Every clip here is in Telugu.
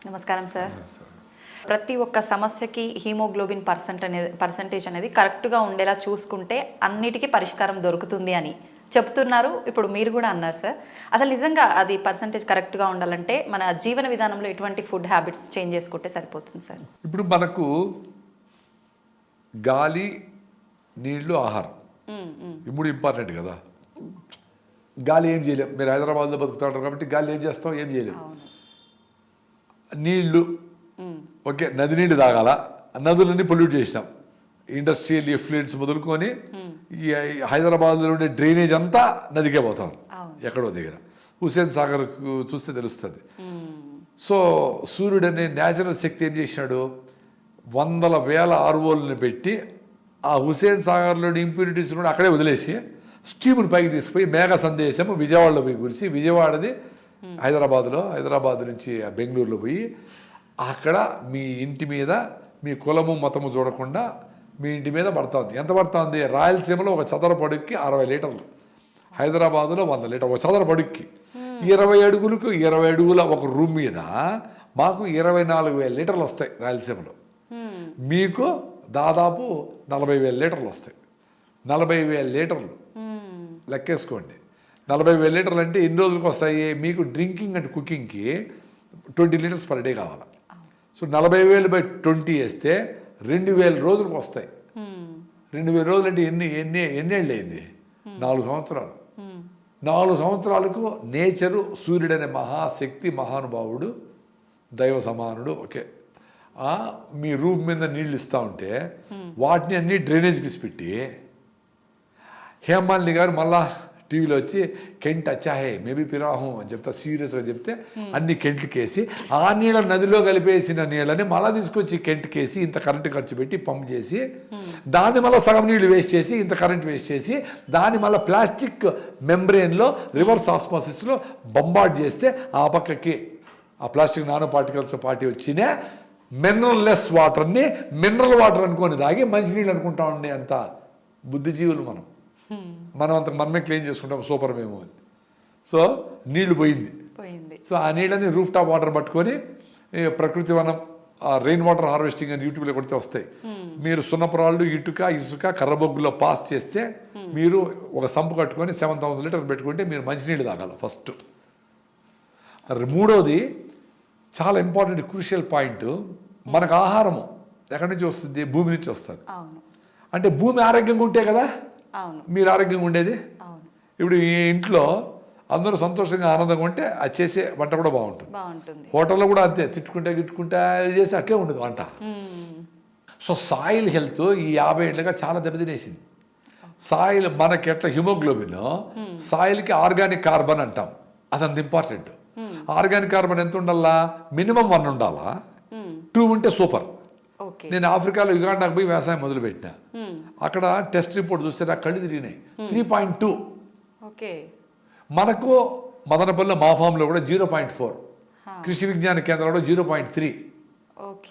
నమస్కారం సార్. ప్రతి ఒక్క సమస్యకి హీమోగ్లోబిన్ పర్సంటేజ్ అనేది కరెక్ట్గా ఉండేలా చూసుకుంటే అన్నిటికీ పరిష్కారం దొరుకుతుంది అని చెప్తున్నారు. ఇప్పుడు మీరు కూడా అన్నారు సార్. అసలు నిజంగా అది పర్సంటేజ్ కరెక్ట్గా ఉండాలంటే మన జీవన విధానంలో ఎటువంటి ఫుడ్ హ్యాబిట్స్ చేంజ్ చేసుకుంటే సరిపోతుంది సార్? ఇప్పుడు మనకు గాలి, నీళ్లు, ఆహారం ఈ మూడు ఇంపార్టెంట్ కదా. గాలి ఏం చేయలేం, మీరు హైదరాబాద్లో బతుకుతారు కాబట్టి గాలి ఏం చేస్తాం, ఏం చేయలేం. నీళ్లు ఓకే, నది నీళ్ళు తాగాల, నదులన్నీ పొల్యూట్ చేసినాం. ఇండస్ట్రియల్ ఎఫ్లూయెంట్స్ మొదలుకొని ఈ హైదరాబాద్లో ఉండే డ్రైనేజ్ అంతా నదికే పోతాం ఎక్కడో దగ్గర. హుస్సేన్ సాగర్ చూస్తే తెలుస్తుంది. సో సూర్యుడు అనే న్యాచురల్ శక్తి ఏం చేసినాడు, వందల వేల ఆర్వోల్ని పెట్టి ఆ హుస్సేన్ సాగర్లోని ఇంప్యూరిటీస్ కూడా అక్కడే వదిలేసి స్టీముని పైకి తీసుకుపోయి మేఘ సందేశము విజయవాడలో పోయి గురించి, విజయవాడది హైదరాబాద్ నుంచి బెంగళూరులో పోయి అక్కడ మీ ఇంటి మీద మీ కులము మతము చూడకుండా మీ ఇంటి మీద పడుతుంది. ఎంత పడుతుంది? రాయలసీమలో ఒక చదరపు అడుగుకి 60 లీటర్లు, హైదరాబాదులో 100 లీటర్లు. ఒక చదరపు అడుగుకి 20 అడుగులకు 20 అడుగుల ఒక రూమ్ మీద మాకు 24,000 లీటర్లు వస్తాయి. రాయలసీమలో మీకు దాదాపు 40,000 లీటర్లు వస్తాయి. 40,000 లీటర్లు లెక్కేసుకోండి. 40,000 లీటర్లు అంటే ఎన్ని రోజులకు వస్తాయి? మీకు డ్రింకింగ్ అండ్ కుకింగ్కి 20 లీటర్స్ పర్ డే కావాలి. సో 40,000/20 వేస్తే 2,000 రోజులకు వస్తాయి. 2,000 రోజులు అంటే ఎన్నేళ్ళు అయింది? 4 సంవత్సరాలు. 4 సంవత్సరాలకు నేచరు, సూర్యుడు అనే మహాశక్తి, మహానుభావుడు, దైవ సమానుడు ఓకే మీ రూమ్ మీద నీళ్ళు ఇస్తూ ఉంటే వాటిని అన్ని డ్రైనేజ్కి పెట్టి హేమాలిని గారు మళ్ళా టీవీలో వచ్చి కెంట్ అచ్చాహే మేబీ పిరాహం అని చెప్తా, సీరియస్గా చెప్తే అన్ని కెంట్కేసి ఆ నీళ్ళ నదిలో కలిపేసిన నీళ్ళని మళ్ళీ తీసుకొచ్చి కెంట్కేసి ఇంత కరెంటు ఖర్చు పెట్టి పంప్ చేసి దాన్ని మళ్ళీ సగం నీళ్ళు వేస్ట్ చేసి ఇంత కరెంట్ వేస్ట్ చేసి దాన్ని మళ్ళీ ప్లాస్టిక్ మెంబ్రెయిన్లో రివర్స్ ఆస్మాసిస్లో బంబార్డ్ చేస్తే ఆ పక్కకి ఆ ప్లాస్టిక్ నానో పార్టికల్స్ పార్టీ వచ్చిన మినరల్ లెస్ వాటర్ని మినరల్ వాటర్ అనుకొని తాగి మంచినీళ్ళు అనుకుంటా ఉండే అంత బుద్ధిజీవులు మనం అంత మనమే క్లీన్ చేసుకుంటాం సూపర్ మేము అని. సో నీళ్లు పోయింది. సో ఆ నీళ్ళని రూఫ్ టాప్ వాటర్ పట్టుకొని ప్రకృతి వనం రెయిన్ వాటర్ హార్వెస్టింగ్ అని యూట్యూబ్లో కొడితే వస్తాయి. మీరు సున్నపురాళ్ళు, ఇసుక కర్రబొగ్గులో పాస్ చేస్తే మీరు ఒక సంపు కట్టుకొని 7,000 లీటర్లు పెట్టుకుంటే మీరు మంచినీళ్ళు తాగాలి ఫస్ట్. మూడోది చాలా ఇంపార్టెంట్ క్రూషియల్ పాయింట్, మనకు ఆహారము ఎక్కడి నుంచి వస్తుంది? భూమి నుంచి వస్తుంది. అంటే భూమి ఆరోగ్యంగా ఉంటే కదా మీరు ఆరోగ్యంగా ఉండేది. ఇప్పుడు ఈ ఇంట్లో అందరూ సంతోషంగా ఆనందంగా ఉంటే అది చేసే వంట కూడా బాగుంటుంది. హోటల్లో కూడా అంతే, తిట్టుకుంటే చేసి అట్లే ఉండదు వంట. సో సాయిల్ హెల్త్ ఈ 50 ఏళ్ళుగా చాలా దెబ్బతినేసింది. సాయిల్ మనకి ఎట్లా హిమోగ్లోబిన్, సాయిల్కి ఆర్గానిక్ కార్బన్ అంటాం, అదంత ఇంపార్టెంట్. ఆర్గానిక్ కార్బన్ ఎంత ఉండాలా? మినిమం 1 ఉండాలా, 2 ఉంటే సూపర్. నేను ఆఫ్రికాలో యుగాండాకు పోయి వ్యవసాయం మొదలుపెట్టినా. అక్కడ టెస్ట్ రిపోర్ట్ చూస్తే నాకు కళ్ళు తిరిగినాయి. 3.2. మనకు మదనపల్లిలో మా ఫామ్లో కూడా 0.4, కృషి విజ్ఞాన కేంద్రంలో 0.3,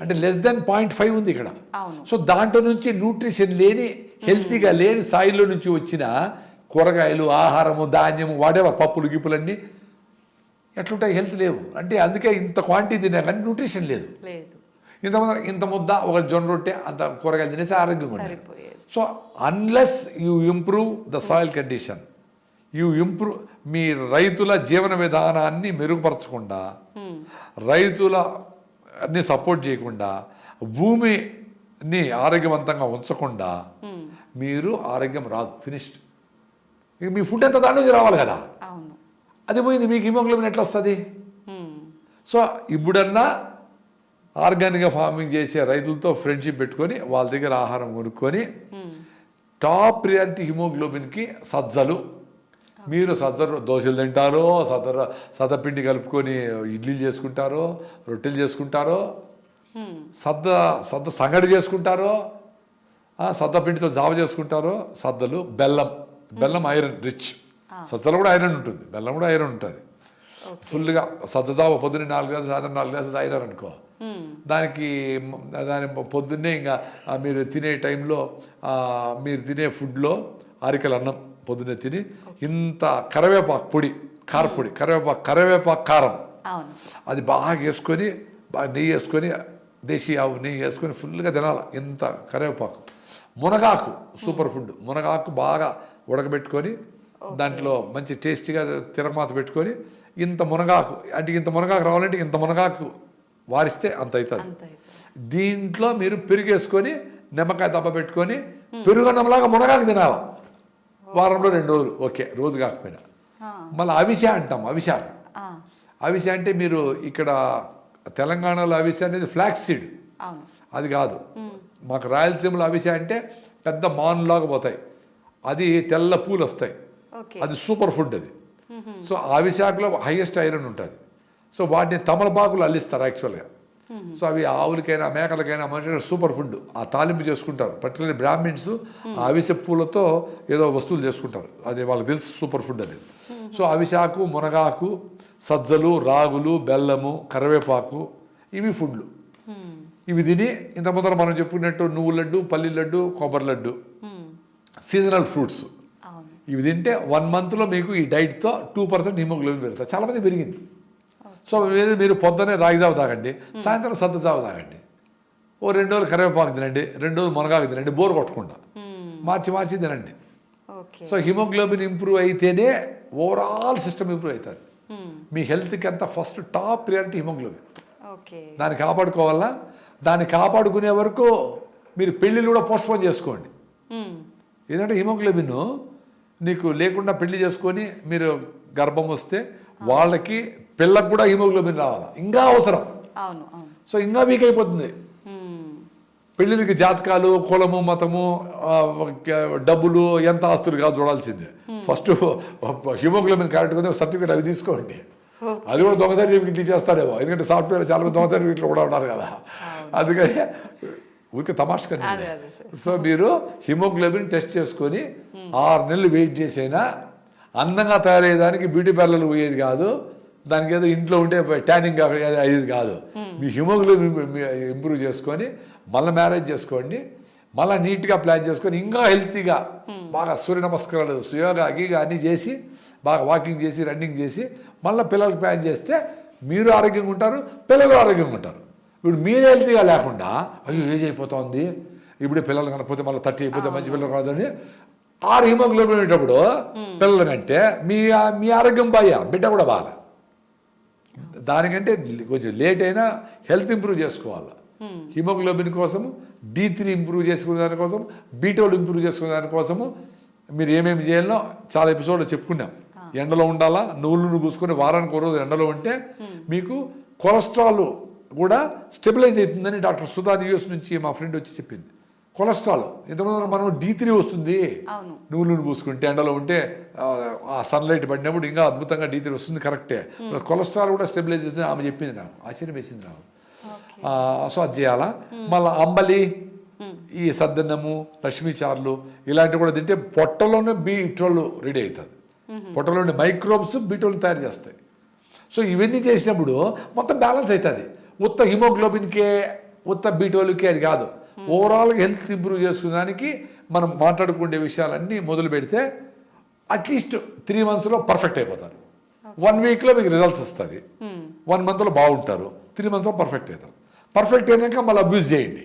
అంటే లెస్ దెన్ 0.5 ఉంది ఇక్కడ. సో దాంట్లో నుంచి న్యూట్రిషన్ లేని, హెల్తీగా లేని సాయిల్లో నుంచి వచ్చిన కూరగాయలు, ఆహారము, ధాన్యము, వాడేవా పప్పులు గిప్పులన్నీ ఎట్లుంటాయి? హెల్త్ లేవు. అంటే అందుకే ఇంత క్వాంటిటీ తిన్నా కానీ న్యూట్రిషన్ లేదు. ఇంత ముద్ద ఒక జొన్న రొట్టె అంత కూరగాయలు తినేసి ఆరోగ్యంగా ఉంటుంది. So unless you improve the soil condition, you improve మీ రైతుల జీవన విధానాన్ని మెరుగుపరచకుండా, రైతుల అన్ని సపోర్ట్ చేయకుండా, భూమిని ఆరోగ్యవంతంగా ఉంచకుండా మీరు ఆరోగ్యం రాదు. ఫినిష్డ్. మీ ఫుడ్ అంతా దాని నుంచి రావాలి కదా, అది పోయింది. మీకు హిమోగ్లోబిన్ ఎట్లా వస్తుంది? సో ఇప్పుడన్నా ఆర్గానిక్గా ఫార్మింగ్ చేసే రైతులతో ఫ్రెండ్షిప్ పెట్టుకొని వాళ్ళ దగ్గర ఆహారం కొనుక్కొని, టాప్ ప్రియారిటీ హిమోగ్లోబిన్కి సజ్జలు. మీరు సజ్జలు దోశలు తింటారో, సద్దపిండి కలుపుకొని ఇడ్లీలు చేసుకుంటారో, రొట్టెలు చేసుకుంటారో, సద్ద సంగడి చేసుకుంటారో, సద్దపిండితో జావ చేసుకుంటారో, సద్దలు, బెల్లం ఐరన్ రిచ్. సజ్జలో కూడా ఐరన్ ఉంటుంది, బెల్లం కూడా ఐరన్ ఉంటుంది. ఫుల్గా సజ్జజావ పొద్దున్నే 4 గ్లాసులు, సాయంత్రం 4 గ్లాసులు తాగినారు అనుకో, దాని పొద్దున్నే ఇంకా మీరు తినే టైంలో మీరు తినే ఫుడ్లో అరికల అన్నం పొద్దున్నే తిని ఇంత కరివేపాకు పొడి, కారపొడి, కరివేపాకు కారం అది బాగా వేసుకొని బాగా నెయ్యి వేసుకొని దేశీ ఆవు నెయ్యి వేసుకొని ఫుల్గా తినాలి. ఇంత కరివేపాకు, మునగాకు సూపర్ ఫుడ్. మునగాకు బాగా ఉడకబెట్టుకొని దాంట్లో మంచి టేస్టీగా తిరగమాత పెట్టుకొని ఇంత మునగాకు, అంటే ఇంత మునగాకు రావాలంటే ఇంత మునగాకు వారిస్తే అంత అవుతుంది. దీంట్లో మీరు పెరుగు వేసుకొని నిమ్మకాయ దెబ్బ పెట్టుకొని పెరుగన్నంలాగా మునగాకు తినాలి వారంలో 2 రోజులు. ఓకే, రోజు కాకపోయినా. మళ్ళీ అవిసె అంటాం. అవిసె అంటే మీరు ఇక్కడ తెలంగాణలో అవిసె అనేది ఫ్లాక్స్ సీడ్, అది కాదు. మాకు రాయలసీమలో అవిసె అంటే పెద్ద మానులాగా పోతాయి, అది తెల్ల పూలు వస్తాయి, అది సూపర్ ఫుడ్ అది. సో అవిశాఖలో హైయెస్ట్ ఐరన్ ఉంటుంది. సో వాటిని తమలపాకులు అల్లిస్తారు యాక్చువల్గా. సో అవి ఆవులకైనా మేకలకైనా మనుషులకైనా సూపర్ ఫుడ్. ఆ తాలింపు చేసుకుంటారు, పర్టికులర్లీ బ్రాహ్మిన్స్ ఆ అవిసె పూలతో ఏదో వస్తువులు చేసుకుంటారు, అది వాళ్ళకి తెలుసు సూపర్ ఫుడ్ అది. సో అవిశాకు, మునగాకు, సజ్జలు, రాగులు, బెల్లము, కరివేపాకు, ఇవి ఫుడ్లు. ఇవి తిని ఇంత ముందర మనం చెప్పుకున్నట్టు నువ్వు లడ్డు, పల్లి లడ్డు, కొబ్బరి లడ్డు, సీజనల్ ఫ్రూట్స్, ఇవి తింటే 1 monthలో మీకు ఈ డైట్తో 2% హిమోగ్లోబిన్ పెరుగుతుంది. చాలామంది పెరిగింది. సో మీరు పొద్దున్నే రాగి జావ తాగండి, సాయంత్రం సద్ద జావ తాగండి, ఓ 2 రోజులు కరివేపాకు తినండి, 2 రోజులు మునగాకు తినండి, బోర్ కొట్టకుండా మార్చి తినండి. సో హిమోగ్లోబిన్ ఇంప్రూవ్ అయితేనే ఓవరాల్ సిస్టమ్ ఇంప్రూవ్ అవుతుంది. మీ హెల్త్కి అంతా ఫస్ట్ టాప్ ప్రియారిటీ హిమోగ్లోబిన్. దాన్ని కాపాడుకోవాలా. దాన్ని కాపాడుకునే వరకు మీరు పెళ్ళిళ్ళు కూడా పోస్ట్పోన్ చేసుకోండి. ఎందుకంటే హిమోగ్లోబిన్ నీకు లేకుండా పెళ్లి చేసుకొని మీరు గర్భం వస్తే వాళ్ళకి పిల్లకు కూడా హిమోగ్లోబిన్ రావాలి, ఇంకా అవసరం. సో ఇంకా వీక్ అయిపోతుంది. పెళ్ళిళ్ళకి జాతకాలు, కులము, మతము, డబ్బులు, ఎంత ఆస్తులు కాదు చూడాల్సిందే. ఫస్ట్ హిమోగ్లోబిన్ కరెక్ట్గా సర్టిఫికేట్ అవి తీసుకోండి. అది కూడా దొంగ సర్టిఫికెట్లు చేస్తాడేమో, ఎందుకంటే సాఫ్ట్వేర్ చాలా మంది దొంగ సర్టిఫికెట్లు కూడా ఉన్నారు కదా, అందుకని ఊరికే తమాషకండి. సో మీరు హిమోగ్లోబిన్ టెస్ట్ చేసుకొని 6 నెలలు వెయిట్ చేసైనా అందంగా తయారయ్యేదానికి బ్యూటీ పార్లర్లు పోయేది కాదు, దానికి ఏదో ఇంట్లో ఉంటే ట్యానింగ్ అయ్యేది కాదు. మీ హిమోగ్లోబిన్ ఇంప్రూవ్ చేసుకొని మళ్ళీ మ్యారేజ్ చేసుకోండి, మళ్ళీ నీట్గా ప్లాన్ చేసుకొని ఇంకా హెల్తీగా బాగా సూర్య నమస్కారాలు, యోగా గీగా అన్నీ చేసి బాగా వాకింగ్ చేసి రన్నింగ్ చేసి మళ్ళీ పిల్లలకు ప్లాన్ చేస్తే మీరు ఆరోగ్యంగా ఉంటారు, పిల్లలు ఆరోగ్యంగా ఉంటారు. ఇప్పుడు మీరు హెల్తీగా లేకుండా అయ్యో ఏజ్ అయిపోతుంది, ఇప్పుడు పిల్లలు కనకపోతే మళ్ళీ 30 అయిపోతే మంచి పిల్లలు కాదని 6 హిమోగ్లోబిన్ ఉండేటప్పుడు పిల్లల కంటే మీ ఆరోగ్యం బాగా, బిడ్డ కూడా బాగా. దానికంటే కొంచెం లేట్ అయినా హెల్త్ ఇంప్రూవ్ చేసుకోవాలి. హిమోగ్లోబిన్ కోసం, D3 ఇంప్రూవ్ చేసుకునే దానికోసం, B12 ఇంప్రూవ్ చేసుకునే దానికోసము మీరు ఏమేమి చేయాలో చాలా ఎపిసోడ్లో చెప్పుకున్నాం. ఎండలో ఉండాలా, నువ్వులు పూసుకొని వారానికి 1 రోజు ఎండలో ఉంటే మీకు కొలెస్ట్రాల్ కూడా స్టెబిలైజ్ అవుతుందని డాక్టర్ సుధా యూఎస్ నుంచి మా ఫ్రెండ్ వచ్చి చెప్పింది. కొలెస్ట్రాల్ ఇంతకుముందు మనం D3 వస్తుంది, నువ్వులు పూసుకుంటే ఎండలో ఉంటే ఆ సన్లైట్ పడినప్పుడు ఇంకా అద్భుతంగా D3 వస్తుంది, కరెక్టే. కొలెస్ట్రాల్ కూడా స్టెబిలైజ్ అవుతుంది ఆమె చెప్పింది, నాకు ఆశ్చర్యం వేసింది నాకు. సో అది చేయాలా. మళ్ళీ అంబలి, ఈ సద్దన్నము, లక్ష్మీ చార్లు ఇలాంటివి కూడా తింటే పొట్టలోనే B12 రెడీ అవుతుంది. పొట్టలోని మైక్రోబ్స్ B12 తయారు చేస్తాయి. సో ఇవన్నీ చేసినప్పుడు మొత్తం బ్యాలెన్స్ అవుతుంది. ఉత్త హిమోగ్లోబిన్కే, ఉత్త B12కే అది కాదు, ఓవరాల్గా హెల్త్ ఇంప్రూవ్ చేసుకునేదానికి మనం మాట్లాడుకునే విషయాలన్నీ మొదలు పెడితే అట్లీస్ట్ 3 monthsలో పర్ఫెక్ట్ అయిపోతారు. 1 weekలో మీకు రిజల్ట్స్ వస్తుంది, 1 monthలో బాగుంటారు, 3 monthsలో పర్ఫెక్ట్ అవుతారు. పర్ఫెక్ట్ అయినాక మళ్ళీ అబ్యూజ్ చేయండి,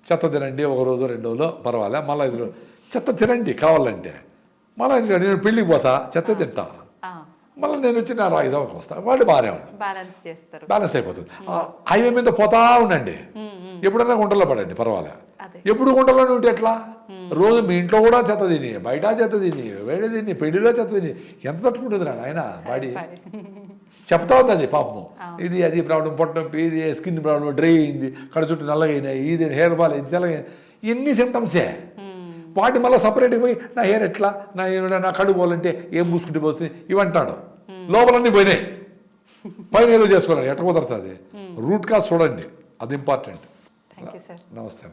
చెత్త తినండి, 1 రోజు 2 రోజులు పర్వాలే, మళ్ళీ 5 రోజులు చెత్త తినండి కావాలంటే, మళ్ళీ నేను పెళ్ళికి పోతా చెత్త తింటా, మళ్ళీ నేను వచ్చి నా రాగి జావకు వస్తాను, వాళ్ళు బాగానే ఉంటారు, బ్యాలెన్స్ అయిపోతుంది. హైవే మీద పోతా ఉండండి, ఎప్పుడైనా గుంటల్లో పడండి పర్వాలే. ఎప్పుడు గుంటల్లోనే ఉంటే ఎట్లా? రోజు మీ ఇంట్లో కూడా చెత్త తిని, బయట చెత్త తిని, వేడి తిని, పెళ్లిలో చెత్త తిని ఎంత తట్టుకుంటుంది రా ఆయన బాడీ. చెప్తా ఉంది అది పాపము, ఇది అది ప్రాబ్లం, పొట్ట నొప్పి, ఇది స్కిన్ ప్రాబ్లం, డ్రై అయింది, కడ చుట్టూ నల్లగైనాయి, ఇది హెయిర్ ఫాల్ అయింది, తెల్లగైంది, ఇన్ని సిమ్టమ్సే. వాటి మళ్ళీ సపరేట్గా పోయి నా హెయిర్ ఎట్లా, నా కడుగు పోవాలంటే ఏం పూసుకుంటే పోతుంది ఇవంటాడు. లోపలన్నీ పోయినాయి, పైన ఏదో చేసుకోవాలి, ఎట్ట కుదరుతుంది. రూట్ కాజ్ చూడండి, అది ఇంపార్టెంట్. Thank you sir. నమస్తే.